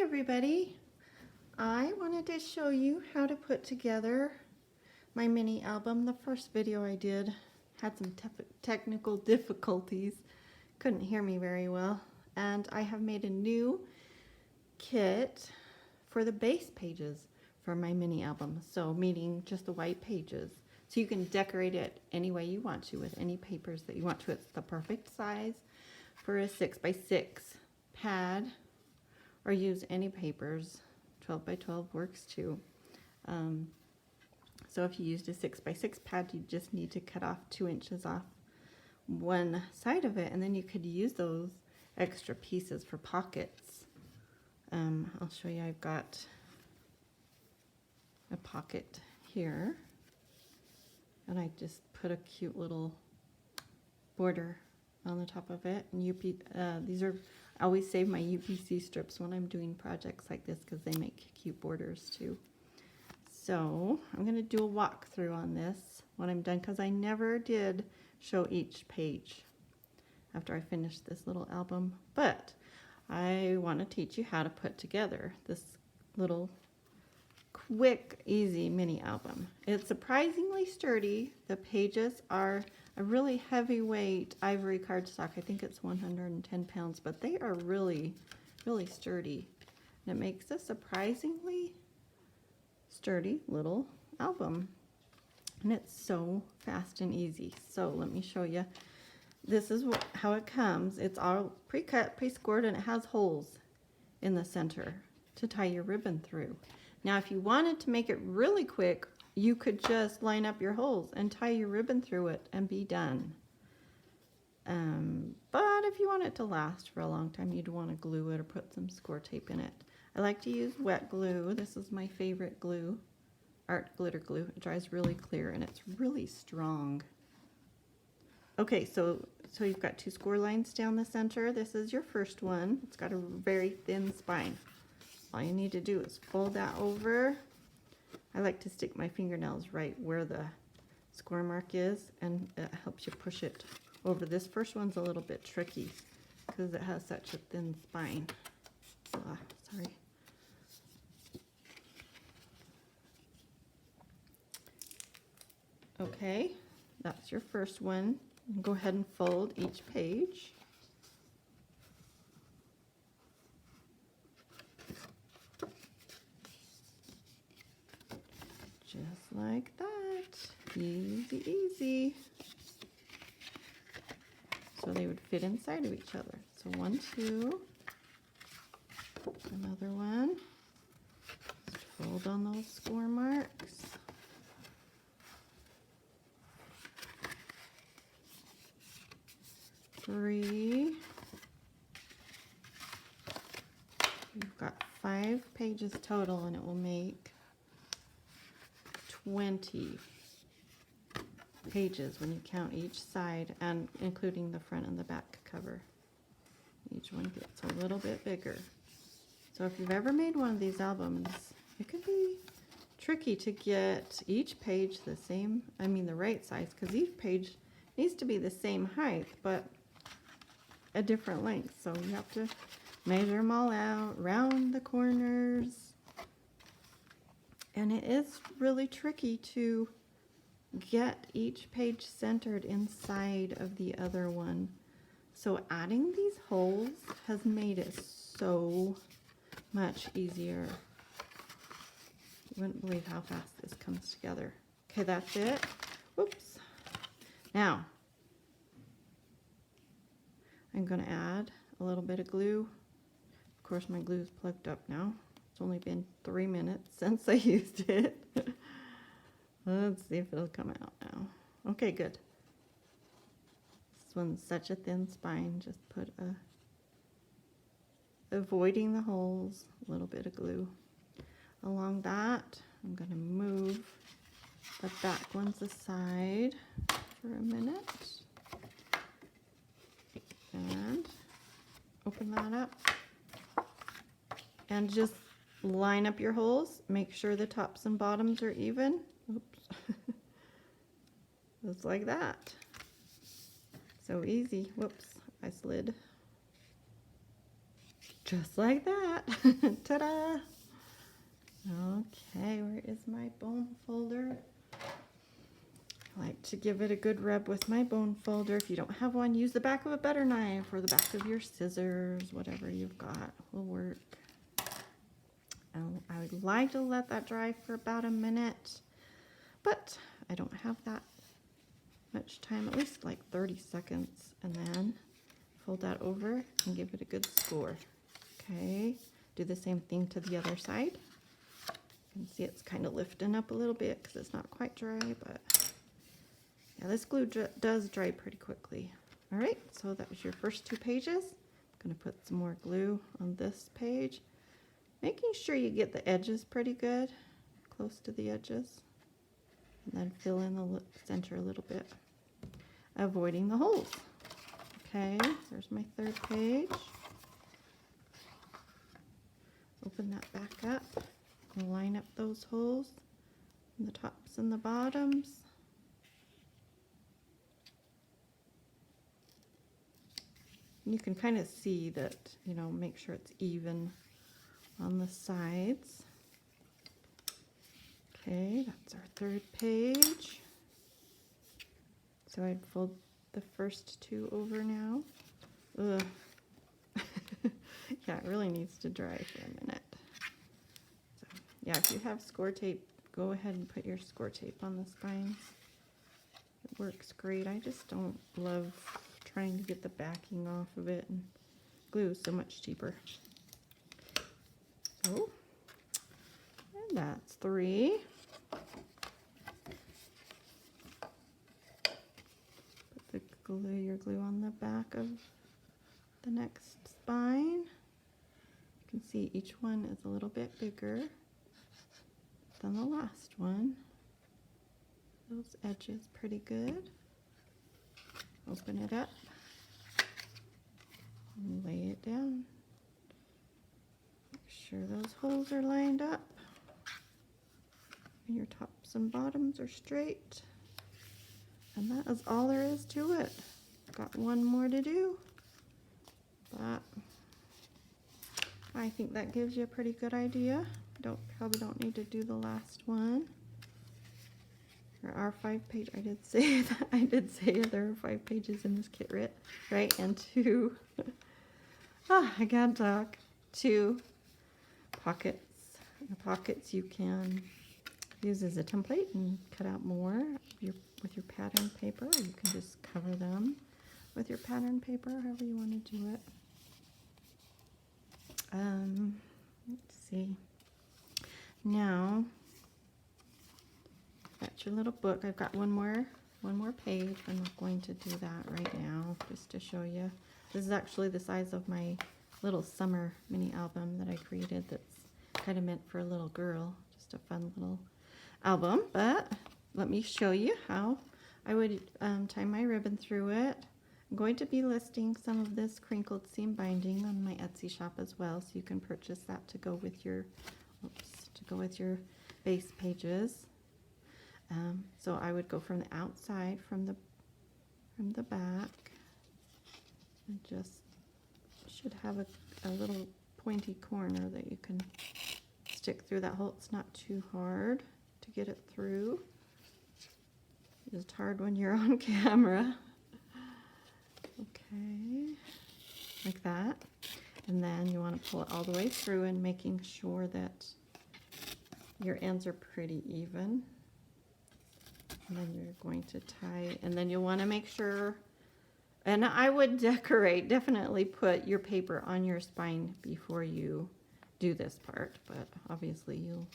everybody. I wanted to show you how to put together my mini album. The first video I did had some technical difficulties. Couldn't hear me very well. And I have made a new kit for the base pages for my mini album. So meaning just the white pages. So you can decorate it any way you want to with any papers that you want to. It's the perfect size for a 6x6 pad, or use any papers. 12x12 works too. So if you used a 6x6 pad, you just need to cut off 2 inches off one side of it, and then you could use those extra pieces for pockets. I'll show you. I've got a pocket here, and I just put a cute little border on the top of it. And these are, I always save my UPC strips when I'm doing projects like this because they make cute borders too. So I'm going to do a walkthrough on this when I'm done, because I never did show each page after I finished this little album. But I want to teach you how to put together this little quick, easy mini album. It's surprisingly sturdy. The pages are a really heavyweight ivory cardstock. I think it's 110 pounds, but they are really, really sturdy. And it makes a surprisingly sturdy little album. And it's so fast and easy. So let me show you. This is how it comes. It's all pre-cut, pre-scored, and it has holes in the center to tie your ribbon through. Now, if you wanted to make it really quick, you could just line up your holes and tie your ribbon through it and be done. But if you want it to last for a long time, you'd want to glue it or put some score tape in it. I like to use wet glue. This is my favorite glue, Art Glitter Glue. It dries really clear and it's really strong. Okay, so you've got 2 score lines down the center. This is your first one. It's got a very thin spine. All you need to do is fold that over. I like to stick my fingernails right where the score mark is, and it helps you push it over. This first one's a little bit tricky because it has such a thin spine. Sorry. Okay, that's your first one. Go ahead and fold each page. Just like that. Easy, easy. So they would fit inside of each other. So 1, 2. Another one. Just fold on those score marks. Three. You've got 5 pages total, and it will make 20 pages when you count each side, and including the front and the back cover. Each one gets a little bit bigger. So if you've ever made one of these albums, it could be tricky to get each page the same, the right size, because each page needs to be the same height, but a different length. So you have to measure them all out, round the corners. And it is really tricky to get each page centered inside of the other one. So adding these holes has made it so much easier. You wouldn't believe how fast this comes together. Okay, that's it. Whoops. Now, I'm going to add a little bit of glue. Of course, my glue is plugged up now. It's only been 3 minutes since I used it. Let's see if it'll come out now. Okay, good. This one's such a thin spine. Just put avoiding the holes, a little bit of glue. Along that, I'm going to move the back ones aside for a minute. And open that up. And just line up your holes. Make sure the tops and bottoms are even. Oops. Just like that. So easy. Whoops, I slid. Just like that. Ta-da! Okay, where is my bone folder? I like to give it a good rub with my bone folder. If you don't have one, use the back of a butter knife or the back of your scissors, whatever you've got will work. I would like to let that dry for about a minute, but I don't have that much time, at least like 30 seconds, and then fold that over and give it a good score. Okay, do the same thing to the other side. You can see it's kind of lifting up a little bit because it's not quite dry, but yeah, this glue does dry pretty quickly. All right, so that was your first 2 pages. I'm going to put some more glue on this page, making sure you get the edges pretty good, close to the edges, and then fill in the center a little bit, avoiding the holes. Okay, there's my 3rd page. Open that back up and line up those holes in the tops and the bottoms. You can kind of see that, you know, make sure it's even on the sides. Okay, that's our 3rd page. So I'd fold the first 2 over now. Ugh. Yeah, it really needs to dry for a minute. So, yeah, if you have score tape, go ahead and put your score tape on the spines. It works great. I just don't love trying to get the backing off of it, and glue is so much cheaper. So, and that's 3. Put your glue on the back of the next spine. You can see each one is a little bit bigger than the last one. Those edges pretty good. Open it up and lay it down. Make sure those holes are lined up and your tops and bottoms are straight. And that is all there is to it. Got one more to do, but I think that gives you a pretty good idea. Probably don't need to do the last one. There are 5 pages. I did say that. I did say there are 5 pages in this kit, right? And 2. I can't talk. 2 pockets. The pockets you can use as a template and cut out more with your pattern paper. Or you can just cover them with your pattern paper, however you want to do it. Let's see. Now, that's your little book. I've got one more page. I'm not going to do that right now, just to show you. This is actually the size of my little summer mini album that I created. That's kind of meant for a little girl, just a fun little album. But let me show you how I would tie my ribbon through it. I'm going to be listing some of this crinkled seam binding on my Etsy shop as well, so you can purchase that to go with your base pages. So I would go from the outside, from the back, and just should have a little pointy corner that you can stick through that hole. It's not too hard to get it through. It's just hard when you're on camera. Okay, like that. And then you want to pull it all the way through and making sure that your ends are pretty even. And then you're going to tie, and then you'll want to make sure, and I would definitely put your paper on your spine before you do this part, but obviously you'll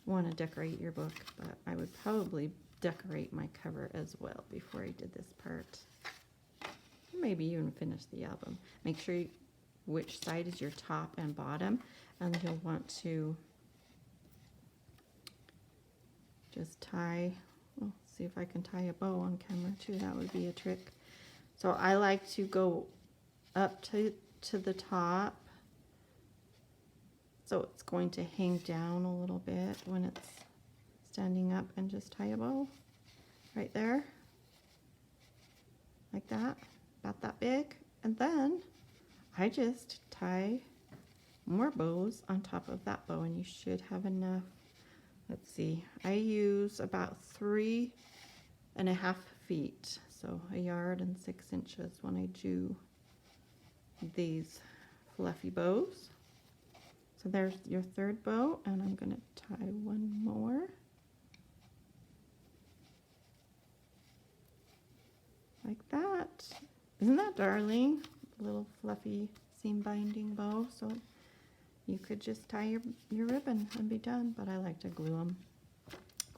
want to decorate your book, but I would probably decorate my cover as well before I did this part. Maybe even finish the album. Make sure which side is your top and bottom, and you'll want to just tie, well, see if I can tie a bow on camera too. That would be a trick. So I like to go up to the top, so it's going to hang down a little bit when it's standing up, and just tie a bow right there, like that, about that big. And then I just tie more bows on top of that bow, and you should have enough. Let's see, I use about 3.5 feet, so 1 yard and 6 inches when I do these fluffy bows. So there's your third bow, and I'm going to tie one more. Like that. Isn't that darling? Little fluffy seam binding bow. So you could just tie your ribbon and be done, but I like to glue them.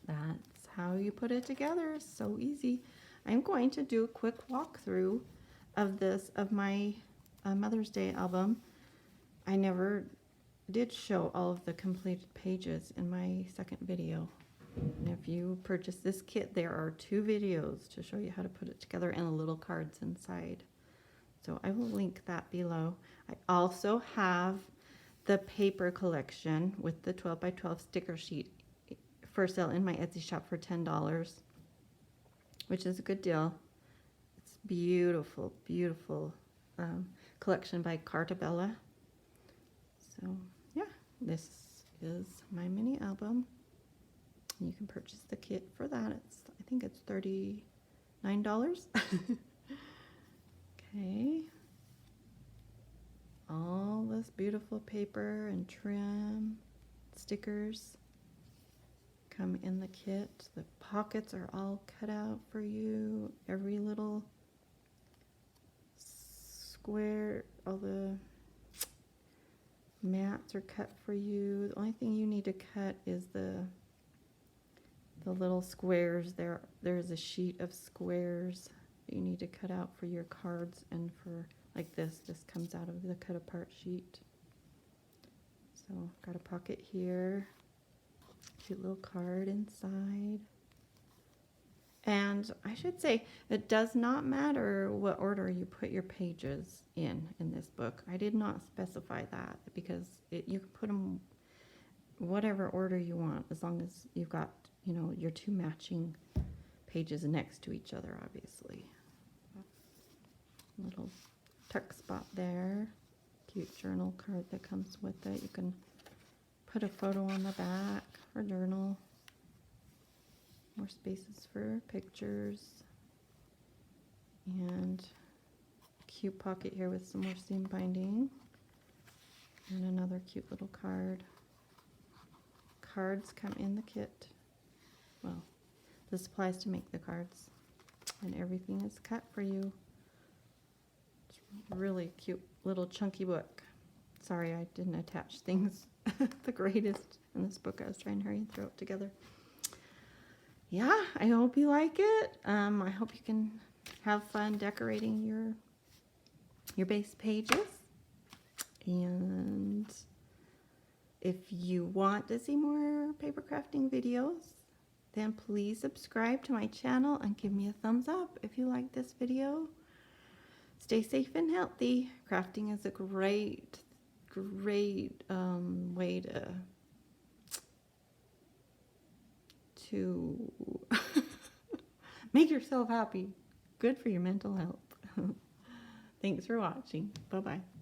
That's how you put it together. It's so easy. I'm going to do a quick walkthrough of my Mother's Day album. I never did show all of the completed pages in my second video. And if you purchase this kit, there are 2 videos to show you how to put it together and the little cards inside. So I will link that below. I also have the paper collection with the 12 by 12 sticker sheet for sale in my Etsy shop for $10, which is a good deal. It's beautiful, beautiful collection by Carta Bella. So yeah, this is my mini album. You can purchase the kit for that. I think it's $39. Okay. All this beautiful paper and trim, stickers come in the kit. The pockets are all cut out for you. Every little square, all the mats are cut for you. The only thing you need to cut is the little squares. There's a sheet of squares that you need to cut out for your cards, and for like this comes out of the cut apart sheet. So got a pocket here, cute little card inside. And I should say, it does not matter what order you put your pages in this book. I did not specify that because you can put them whatever order you want, as long as you've got, your 2 matching pages next to each other, obviously. Little tuck spot there. Cute journal card that comes with it. You can put a photo on the back or journal. More spaces for pictures. And cute pocket here with some more seam binding. And another cute little card. Cards come in the kit. Well, the supplies to make the cards. And everything is cut for you. It's a really cute little chunky book. Sorry I didn't attach things the greatest in this book. I was trying to hurry and throw it together. Yeah, I hope you like it. I hope you can have fun decorating your base pages. And if you want to see more paper crafting videos, then please subscribe to my channel and give me a thumbs up if you like this video. Stay safe and healthy. Crafting is a great way to make yourself happy. Good for your mental health. Thanks for watching. Bye-bye.